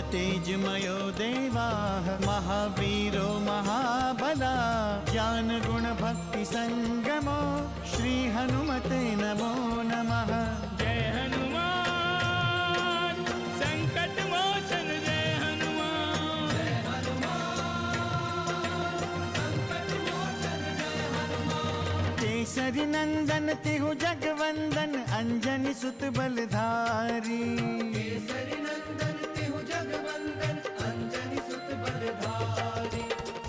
तेजमयो देवाः महावीरो महाबला ज्ञान गुण भक्ति संगमो श्री हनुमते नमो नमः। जय हनुमान संकट मोचन जय हनुमान। जय हनुमान संकट मोचन जय हनुमान। केसरी नंदन तिहु जगवंदन अंजनी सुत बलधारी। केसरी नंदन तिहु जगवंदन अंजनी सुत बलधारी।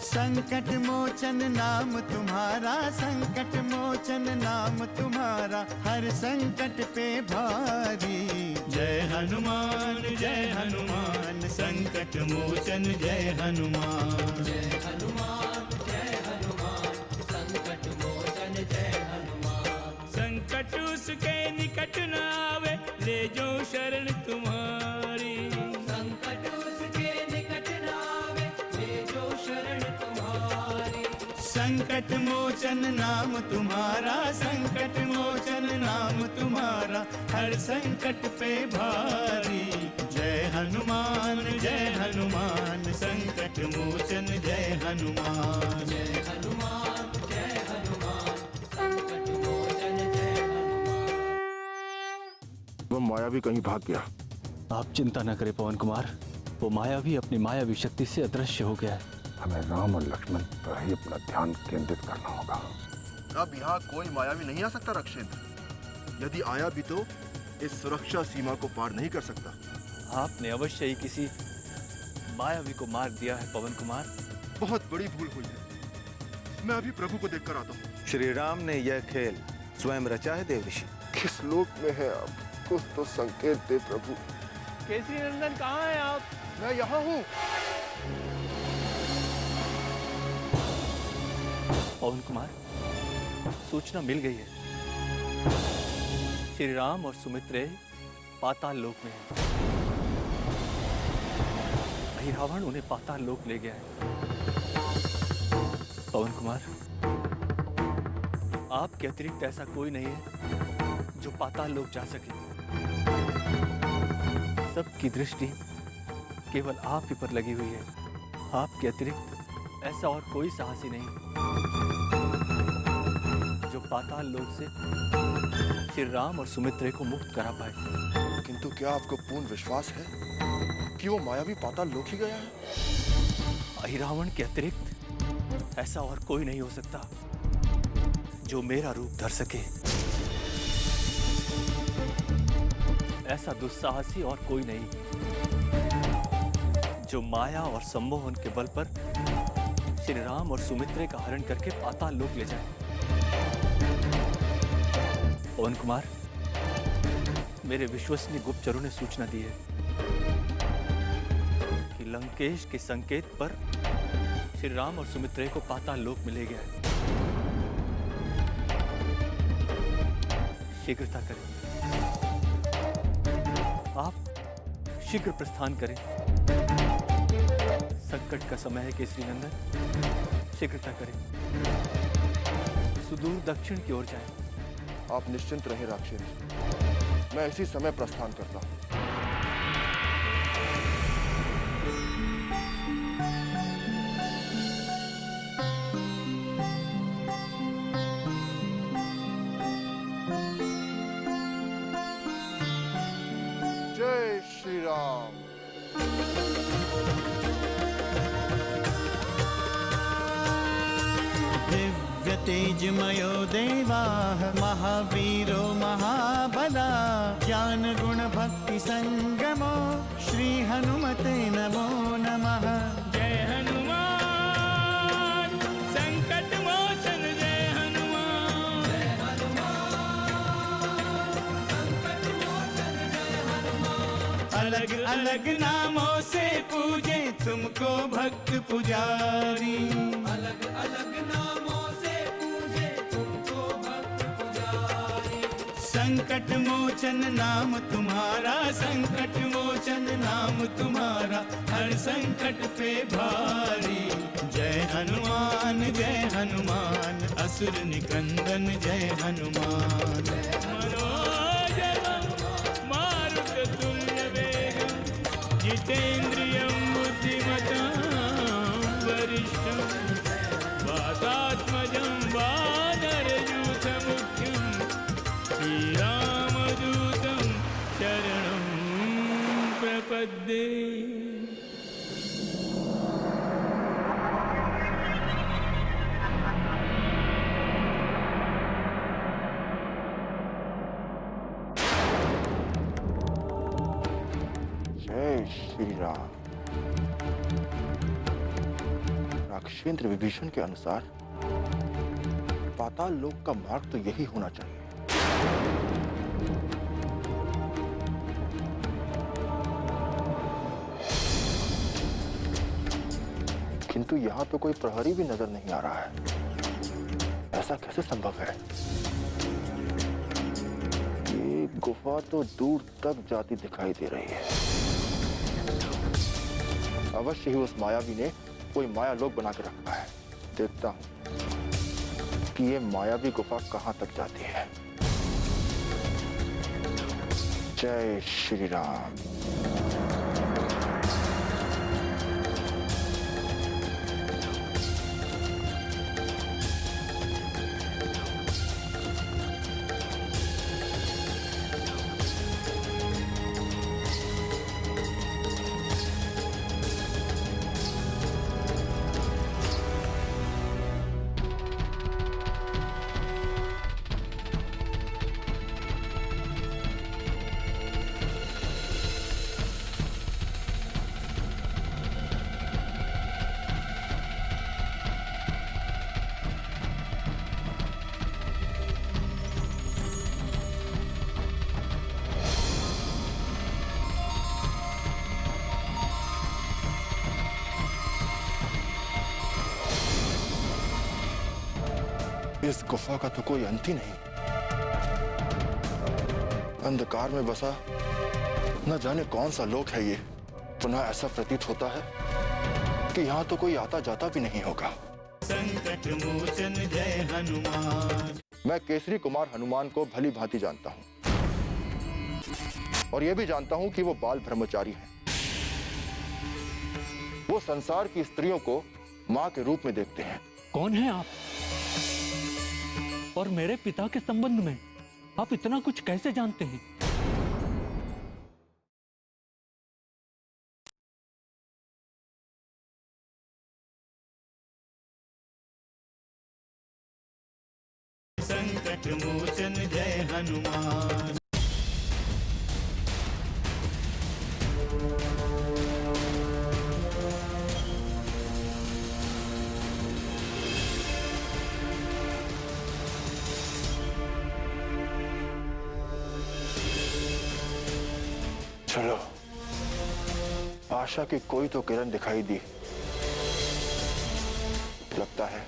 संकट मोचन नाम तुम्हारा संकट मोचन नाम तुम्हारा हर संकट पे भारी। जय हनुमान संकट मोचन जय हनुमान। जय हनुमान संकट मोचन जय हनुमान। संकट उसके निकट न आवे ले जो शरण तुम्हारी। संकट उसके निकट न आवे ले जो शरण तुम्हारी। संकट मोचन नाम तुम्हारा संकट मोचन नाम तुम्हारा हर संकट पे भारी। जय हनुमान संकट मोचन जय हनुमान। जय हनुमान संकट मोचन जय हनुमान। वो मायावी कहीं भाग गया। आप चिंता न करें पवन कुमार, वो मायावी अपनी मायावी शक्ति से अदृश्य हो गया है। हमें राम और लक्ष्मण पर ही अपना ध्यान केंद्रित करना होगा। अब यहाँ कोई मायावी नहीं आ सकता रक्षेंद्र। यदि आया भी तो इस सुरक्षा सीमा को पार नहीं कर सकता। आपने अवश्य ही किसी मायावी को मार दिया है पवन कुमार। बहुत बड़ी भूल हुई है। मैं अभी प्रभु को देखकर आता हूँ। श्री राम ने यह खेल स्वयं रचा है देवऋषि। किस लोक में है आप? कुछ तो संकेत दे प्रभु। केसरी नंदन कहाँ है आप? मैं यहाँ हूँ। पवन कुमार, सूचना मिल गई है। श्री राम और सुमित्रे पाताल लोक में हैं। रावण उन्हें पाताल लोक ले गया है। पवन कुमार, आपके अतिरिक्त ऐसा कोई नहीं है जो पाताल लोक जा सके। सबकी दृष्टि केवल आप ही पर लगी हुई है। आपके अतिरिक्त ऐसा और कोई साहसी नहीं जो पाताल लोक से श्री राम और सुमित्रे को मुक्त करा पाए। किंतु क्या आपको पूर्ण विश्वास है कि वो मायावी पाताल लोक ही गया है? अहिरावण के अतिरिक्त ऐसा और कोई नहीं हो सकता जो मेरा रूप धर सके। ऐसा दुस्साहसी और कोई नहीं जो माया और सम्मोहन के बल पर श्री राम और सुमित्रे का हरण करके पाताल लोक ले जाए। पवन कुमार, मेरे विश्वसनीय गुप्तचरों ने सूचना दी है कि लंकेश के संकेत पर श्री राम और सुमित्रे को पाताल लोक में ले गया है। शीघ्रता करें, आप शीघ्र प्रस्थान करें। संकट का समय है केसरी नंदन, शीघ्रता करें। सुदूर दक्षिण की ओर जाएं। आप निश्चिंत रहे राक्षेंद्र, मैं इसी समय प्रस्थान करता हूँ। जय श्री राम। दिव्य तेजमयो देवाः महावीरो महाबला ज्ञान गुण भक्ति संगमो श्री हनुमते नमो नमः। जय हनुमान संकट मोचन जय हनुमान। जय हनुमान संकट मोचन जय हनुमान। अलग अलग नामों से पूजे तुमको भक्त पुजारी। अलग अलग नामों से पूजे तुमको भक्त पुजारी। संकट मोचन नाम तुम्हारा संकट मोचन नाम तुम्हारा हर संकट पे भारी। जय हनुमान असुर निकंदन जय हनुमान। मनोजवं मारुततुल्य वेगं जितेन्द्रियं बुद्धिमतां वरिष्ठं वातात्मजं वानरयूथमुख्यं श्रीरामदूतं शरणं प्रपद्ये। जय श्री राम। राक्षेंद्र विभीषण के अनुसार पाताल लोक का मार्ग तो यही होना चाहिए। किंतु यहां तो कोई प्रहरी भी नजर नहीं आ रहा है। ऐसा कैसे संभव है? ये गुफा तो दूर तक जाती दिखाई दे रही है। अवश्य ही उस मायावी ने कोई माया लोक बना के रखा है। देखता हूं कि ये मायावी गुफा कहां तक जाती है। जय श्री राम। इस गुफा का तो कोई अंत ही नहीं। अंधकार में बसा न जाने कौन सा लोक है ये। पुनः ऐसा प्रतीत होता है कि यहाँ तो कोई आता जाता भी नहीं होगा। संकट मोचन जय हनुमान। मैं केसरी कुमार हनुमान को भली भांति जानता हूँ और यह भी जानता हूँ कि वो बाल ब्रह्मचारी हैं। वो संसार की स्त्रियों को माँ के रूप में देखते हैं। कौन है आप? और मेरे पिता के संबंध में आप इतना कुछ कैसे जानते हैं? संकट मोचन जय हनुमान। चलो, आशा की कोई तो किरण दिखाई दी। लगता है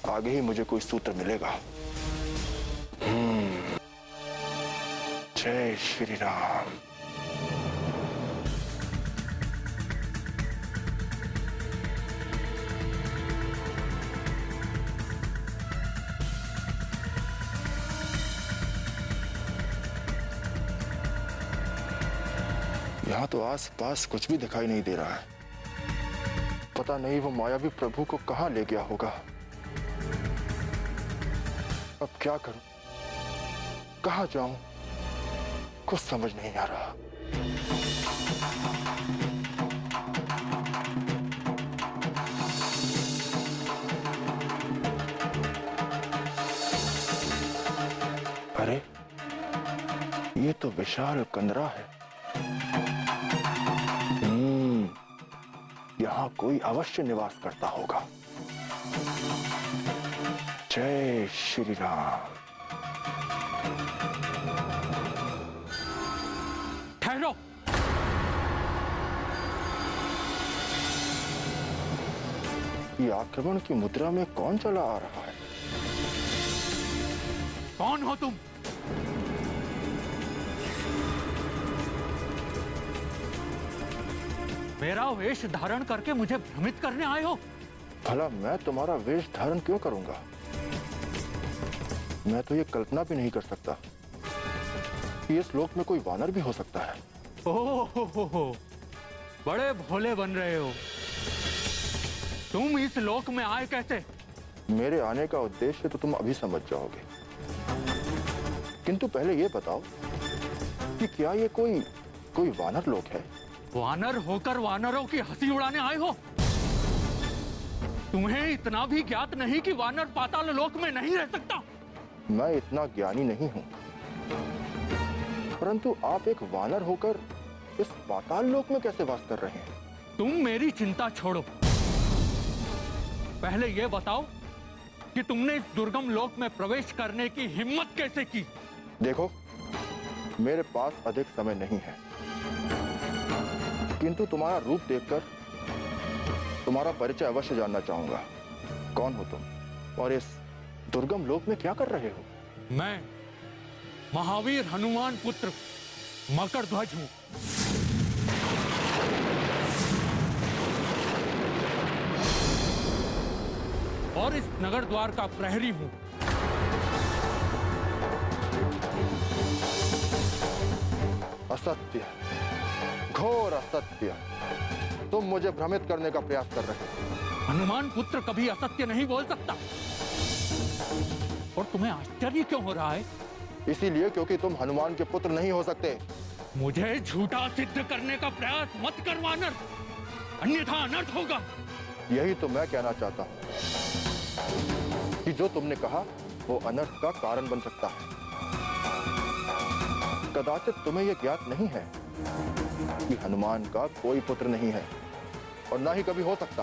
आगे ही मुझे कोई सूत्र मिलेगा। जय श्री राम। यहाँ तो आस-पास कुछ भी दिखाई नहीं दे रहा है। पता नहीं वो मायावी प्रभु को कहाँ ले गया होगा। अब क्या करूं? कहाँ जाऊं? कुछ समझ नहीं आ रहा। अरे, ये तो विशाल कंदरा है। यहाँ कोई अवश्य निवास करता होगा। जय श्री राम। ठहरो। ये आक्रमण की मुद्रा में कौन चला आ रहा है? कौन हो तुम? मेरा वेश धारण करके मुझे भ्रमित करने आए हो? भला मैं तुम्हारा वेश धारण क्यों करूंगा? मैं तो ये कल्पना भी नहीं कर सकता कि इस लोक में कोई वानर भी हो सकता है। ओहो, बड़े भोले बन रहे हो। तुम इस लोक में आए कैसे? मेरे आने का उद्देश्य तो तुम अभी समझ जाओगे, किंतु पहले ये बताओ कि क्या ये कोई वानर लोक है? वानर होकर वानरों की हंसी उड़ाने आए हो? तुम्हें इतना भी ज्ञात नहीं कि वानर पाताल लोक में नहीं रह सकता? मैं इतना ज्ञानी नहीं हूं, परंतु आप एक वानर होकर इस पाताल लोक में कैसे वास कर रहे हैं? तुम मेरी चिंता छोड़ो, पहले यह बताओ कि तुमने इस दुर्गम लोक में प्रवेश करने की हिम्मत कैसे की? देखो, मेरे पास अधिक समय नहीं है, किंतु तुम्हारा रूप देखकर तुम्हारा परिचय अवश्य जानना चाहूंगा। कौन हो तुम और इस दुर्गम लोक में क्या कर रहे हो? मैं महावीर हनुमान पुत्र मकर ध्वज हूं। और इस नगर द्वार का प्रहरी हूं। असत्य, घोर असत्य। तुम मुझे भ्रमित करने का प्रयास कर रहे हो। हनुमान पुत्र कभी असत्य नहीं बोल सकता। और तुम्हें आश्चर्य क्यों हो रहा है? इसीलिए क्योंकि तुम हनुमान के पुत्र नहीं हो सकते। मुझे झूठा सिद्ध करने का प्रयास मत कर वानर, अन्यथा अनर्थ होगा। यही तो मैं कहना चाहता हूं कि जो तुमने कहा वो अनर्थ का कारण बन सकता है। कदाचित तुम्हें यह ज्ञात नहीं है कि हनुमान का कोई पुत्र नहीं है और ना ही कभी हो सकता।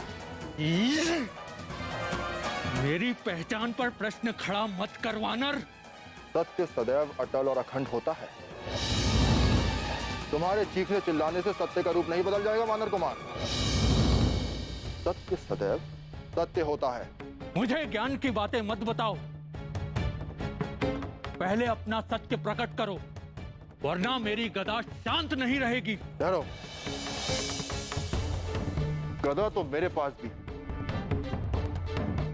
मेरी पहचान पर प्रश्न खड़ा मत कर वानर। सत्य सदैव अटल और अखंड होता है। तुम्हारे चीखने चिल्लाने से सत्य का रूप नहीं बदल जाएगा वानर कुमार। सत्य सदैव सत्य होता है। मुझे ज्ञान की बातें मत बताओ, पहले अपना सत्य प्रकट करो, वरना मेरी गदा शांत नहीं रहेगी। ठहरो, गदा तो मेरे पास भी,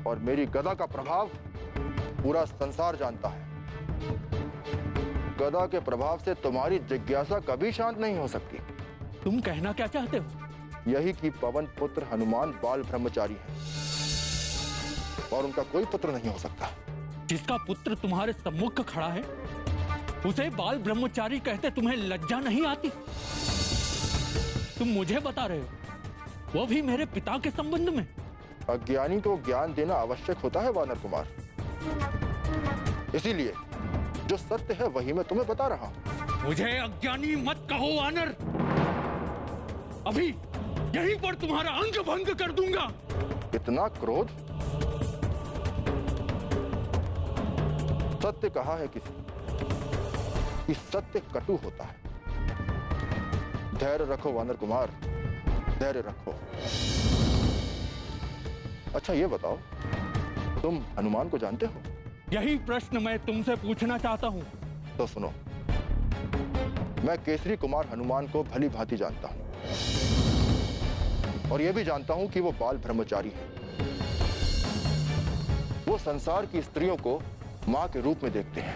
और मेरी गदा का प्रभाव पूरा संसार जानता है। गदा के प्रभाव से तुम्हारी जिज्ञासा कभी शांत नहीं हो सकती। तुम कहना क्या चाहते हो? यही कि पवन पुत्र हनुमान बाल ब्रह्मचारी है और उनका कोई पुत्र नहीं हो सकता। जिसका पुत्र तुम्हारे सम्मुख खड़ा है उसे बाल ब्रह्मचारी कहते तुम्हें लज्जा नहीं आती? तुम मुझे बता रहे हो, वो भी मेरे पिता के संबंध में? अज्ञानी को ज्ञान देना आवश्यक होता है वानर कुमार। इसीलिए जो सत्य है वही मैं तुम्हें बता रहा हूं। मुझे अज्ञानी मत कहो वानर, अभी यहीं पर तुम्हारा अंग भंग कर दूंगा। इतना क्रोध? सत्य कहा है किसी कि सत्य कटु होता है। धैर्य रखो वानर कुमार, धैर्य रखो। अच्छा ये बताओ, तुम हनुमान को जानते हो? यही प्रश्न मैं तुमसे पूछना चाहता हूं। तो सुनो, मैं केसरी कुमार हनुमान को भली भांति जानता हूं और यह भी जानता हूं कि वो बाल ब्रह्मचारी है। वो संसार की स्त्रियों को मां के रूप में देखते हैं।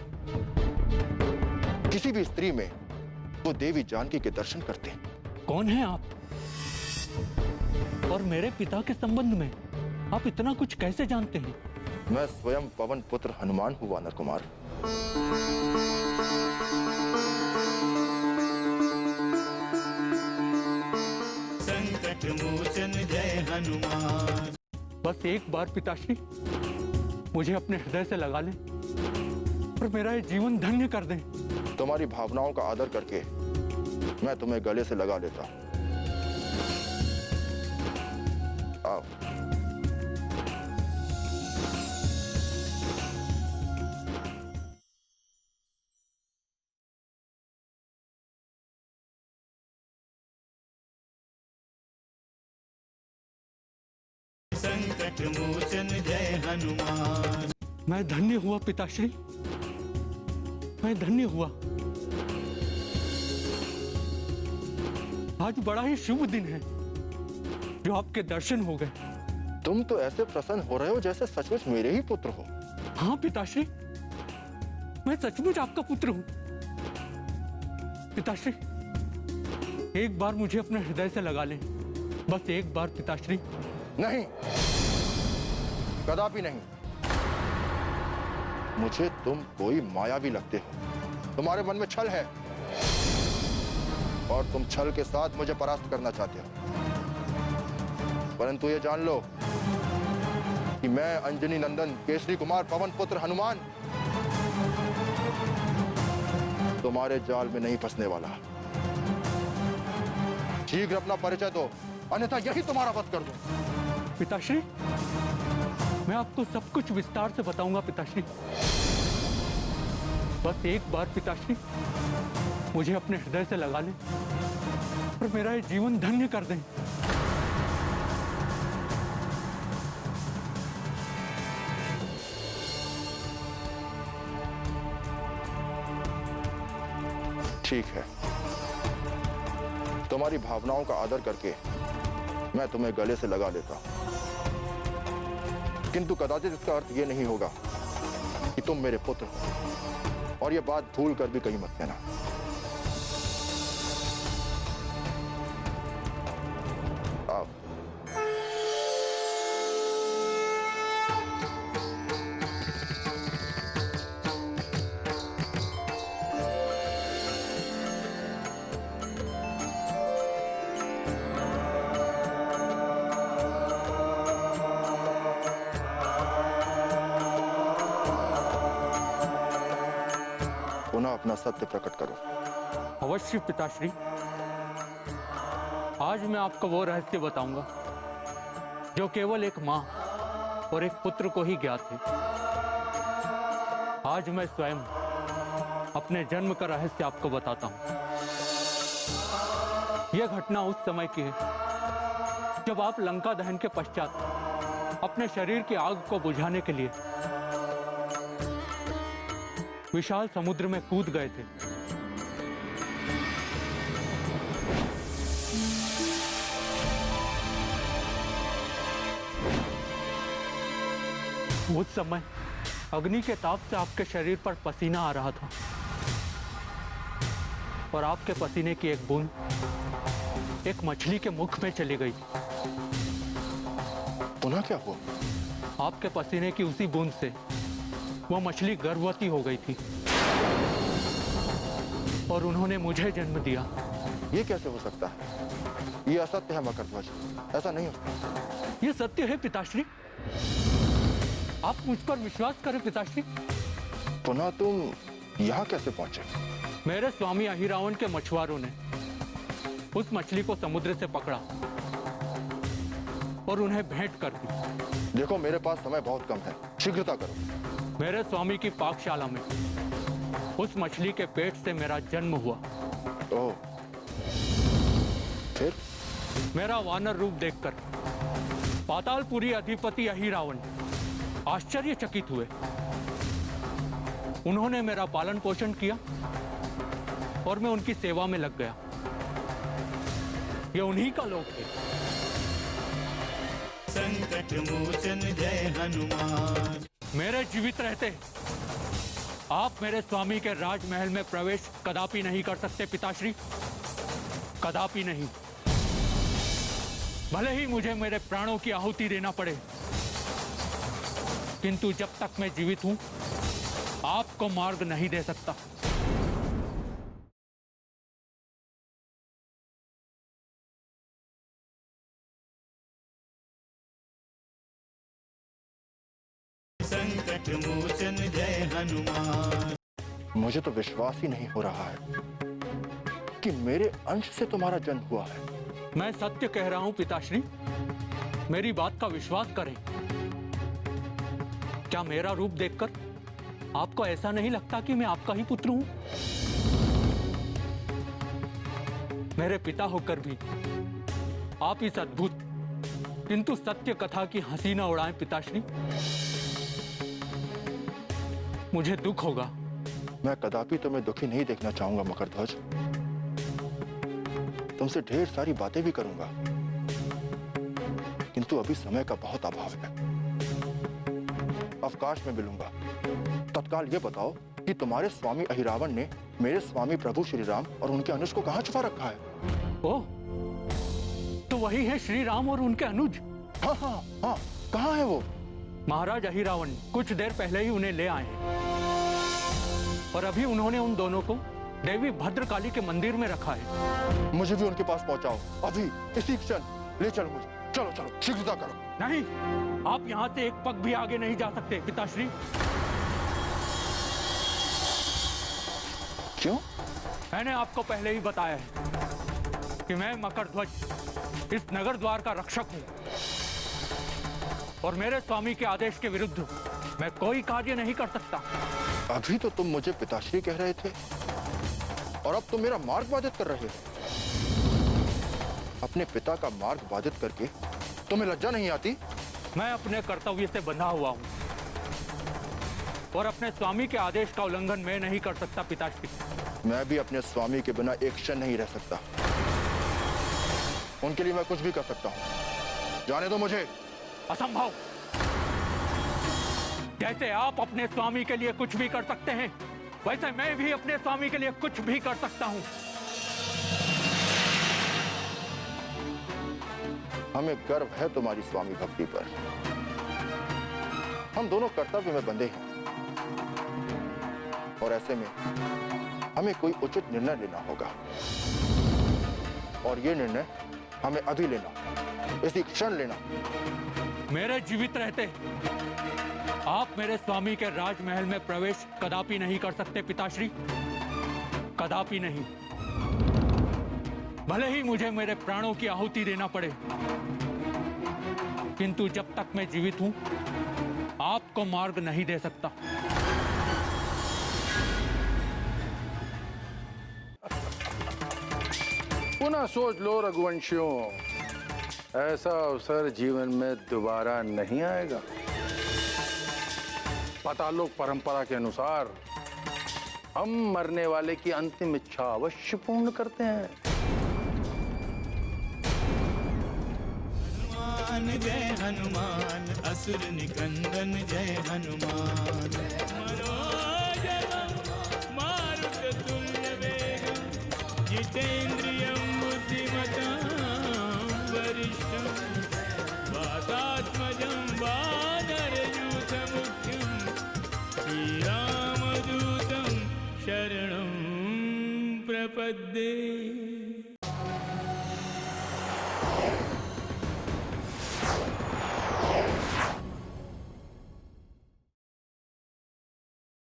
किसी भी स्त्री में वो देवी जानकी के दर्शन करते हैं। कौन है आप? और मेरे पिता के संबंध में आप इतना कुछ कैसे जानते हैं? मैं स्वयं पवन पुत्र हनुमान हूं वानर कुमार। संकट मोचन जय हनुमान। बस एक बार पिताश्री मुझे अपने हृदय से लगा लें और मेरा ये जीवन धन्य कर दें। तुम्हारी भावनाओं का आदर करके मैं तुम्हें गले से लगा लेता हूं। आओ। संकट मोचन जय हनुमान। मैं धन्य हुआ पिताश्री, मैं धन्य हुआ। आज बड़ा ही शुभ दिन है जो आपके दर्शन हो गए। तुम तो ऐसे प्रसन्न हो रहे हो जैसे सचमुच मेरे ही पुत्र हो। हाँ पिताश्री, मैं सचमुच आपका पुत्र हूं। पिताश्री, एक बार मुझे अपने हृदय से लगा ले, बस एक बार पिताश्री। नहीं, कदापि नहीं। मुझे तुम कोई मायावी लगते हो। तुम्हारे मन में छल है और तुम छल के साथ मुझे परास्त करना चाहते हो। परंतु ये जान लो कि मैं अंजनी नंदन केसरी कुमार पवन पुत्र हनुमान तुम्हारे जाल में नहीं फंसने वाला। शीघ्र अपना परिचय दो, अन्यथा यही तुम्हारा वध कर दूं। पिताश्री, मैं आपको सब कुछ विस्तार से बताऊंगा पिताश्री। बस एक बार पिताश्री मुझे अपने हृदय से लगा लें और मेरा ये जीवन धन्य कर दें। ठीक है, तुम्हारी भावनाओं का आदर करके मैं तुम्हें गले से लगा लेता हूं, किंतु कदाचित इसका अर्थ यह नहीं होगा कि तुम मेरे पुत्र हो, और यह बात भूल कर भी कहीं मत कहना। आओ। पुनः अपना सत्य प्रकट करो। अवश्य पिताश्री, आज मैं आपको वो रहस्य बताऊंगा जो केवल एक मां और एक पुत्र को ही ज्ञात है। आज मैं स्वयं अपने जन्म का रहस्य आपको बताता हूं। यह घटना उस समय की है जब आप लंका दहन के पश्चात अपने शरीर की आग को बुझाने के लिए विशाल समुद्र में कूद गए थे। उस समय अग्नि के ताप से आपके शरीर पर पसीना आ रहा था और आपके पसीने की एक बूंद एक मछली के मुख में चली गई। पुनः क्या हुआ? आपके पसीने की उसी बूंद से वो मछली गर्भवती हो गई थी और उन्होंने मुझे जन्म दिया। ये कैसे हो सकता है? ये असत्य है मकरध्वज, ऐसा नहीं हो सकता। ये सत्य है पिताश्री, आप मुझ पर विश्वास करें पिताश्री। पुनः तुम यहाँ कैसे पहुंचे? मेरे स्वामी अहिरावण के मछुआरों ने उस मछली को समुद्र से पकड़ा और उन्हें भेंट कर दी। देखो, मेरे पास समय बहुत कम है, शीघ्रता करो। मेरे स्वामी की पाकशाला में उस मछली के पेट से मेरा जन्म हुआ। ओह, फिर? मेरा वानर रूप देखकर पातालपुरी अधिपति अहिरावण आश्चर्यचकित हुए। उन्होंने मेरा पालन पोषण किया और मैं उनकी सेवा में लग गया। ये उन्हीं का लोक है। संकट मोचन जय हनुमान। मेरे जीवित रहते आप मेरे स्वामी के राजमहल में प्रवेश कदापि नहीं कर सकते पिताश्री, कदापि नहीं। भले ही मुझे मेरे प्राणों की आहुति देना पड़े, किंतु जब तक मैं जीवित हूं आपको मार्ग नहीं दे सकता। संकट मोचन जय हनुमान। मुझे तो विश्वास ही नहीं हो रहा है कि मेरे अंश से तुम्हारा जन्म हुआ है। मैं सत्य कह रहा हूं पिताश्री, मेरी बात का विश्वास करें। क्या मेरा रूप देखकर आपको ऐसा नहीं लगता कि मैं आपका ही पुत्र हूं? मेरे पिता होकर भी आप इस अद्भुत किंतु सत्य कथा की हंसी न उड़ाएं पिताश्री। मुझे दुख होगा। मैं कदापि तुम्हें दुखी नहीं देखना चाहूंगा मकरध्वज। तुमसे ढेर सारी बातें भी करूंगा, किंतु अभी समय का बहुत अभाव है। अवकाश में मिलूंगा। तत्काल ये बताओ कि तुम्हारे स्वामी अहिरावण ने मेरे स्वामी प्रभु श्री राम और उनके अनुज को कहां छुपा रखा है? ओ, तो वही है श्री राम और उनके अनुज। हाँ हाँ हाँ, कहाँ है वो? महाराज अहिरावण कुछ देर पहले ही उन्हें ले आए हैं और अभी उन्होंने उन दोनों को देवी भद्रकाली के मंदिर में रखा है। मुझे भी उनके पास पहुंचाओ, अभी इसी क्षण ले चलो मुझे। चलो चलो शीघ्रता करो। नहीं, आप यहाँ से एक पग भी आगे नहीं जा सकते पिताश्री। क्यों? मैंने आपको पहले ही बताया है कि मैं मकरध्वज इस नगर द्वार का रक्षक हूँ और मेरे स्वामी के आदेश के विरुद्ध मैं कोई कार्य नहीं कर सकता। अभी तो तुम मुझे पिताश्री कह रहे थे और अब तुम मेरा मार्ग बाधित कर रहे हो। अपने पिता का मार्ग बाधित करके तुम्हें लज्जा नहीं आती? मैं अपने कर्तव्य से बंधा हुआ हूँ और अपने स्वामी के आदेश का उल्लंघन मैं नहीं कर सकता पिताश्री। मैं भी अपने स्वामी के बिना एक क्षण नहीं रह सकता। उनके लिए मैं कुछ भी कर सकता हूँ। जाने दो मुझे। असंभव। जैसे आप अपने स्वामी के लिए कुछ भी कर सकते हैं, वैसे मैं भी अपने स्वामी के लिए कुछ भी कर सकता हूँ। हमें गर्व है तुम्हारी स्वामी भक्ति पर। हम दोनों कर्तव्य में बंधे हैं और ऐसे में हमें कोई उचित निर्णय लेना होगा और ये निर्णय हमें अभी लेना, इसी क्षण लेना। मेरे जीवित रहते आप मेरे स्वामी के राजमहल में प्रवेश कदापि नहीं कर सकते पिताश्री, कदापि नहीं। भले ही मुझे मेरे प्राणों की आहुति देना पड़े, किंतु जब तक मैं जीवित हूं आपको मार्ग नहीं दे सकता। पुनः सोच लो रघुवंशियों, ऐसा अवसर जीवन में दोबारा नहीं आएगा। पातालोक परंपरा के अनुसार हम मरने वाले की अंतिम इच्छा अवश्य पूर्ण करते हैं। हनुमान जय हनुमान, असुर निकंदन जय हनुमान। मनोजवं मारुततुल्यवेगं जितेन्द्रियं बुद्धिमतां वरिष्ठं वातात्मजं वानरयूथमुख्यं श्रीरामदूतं शरणं प्रपद्ये।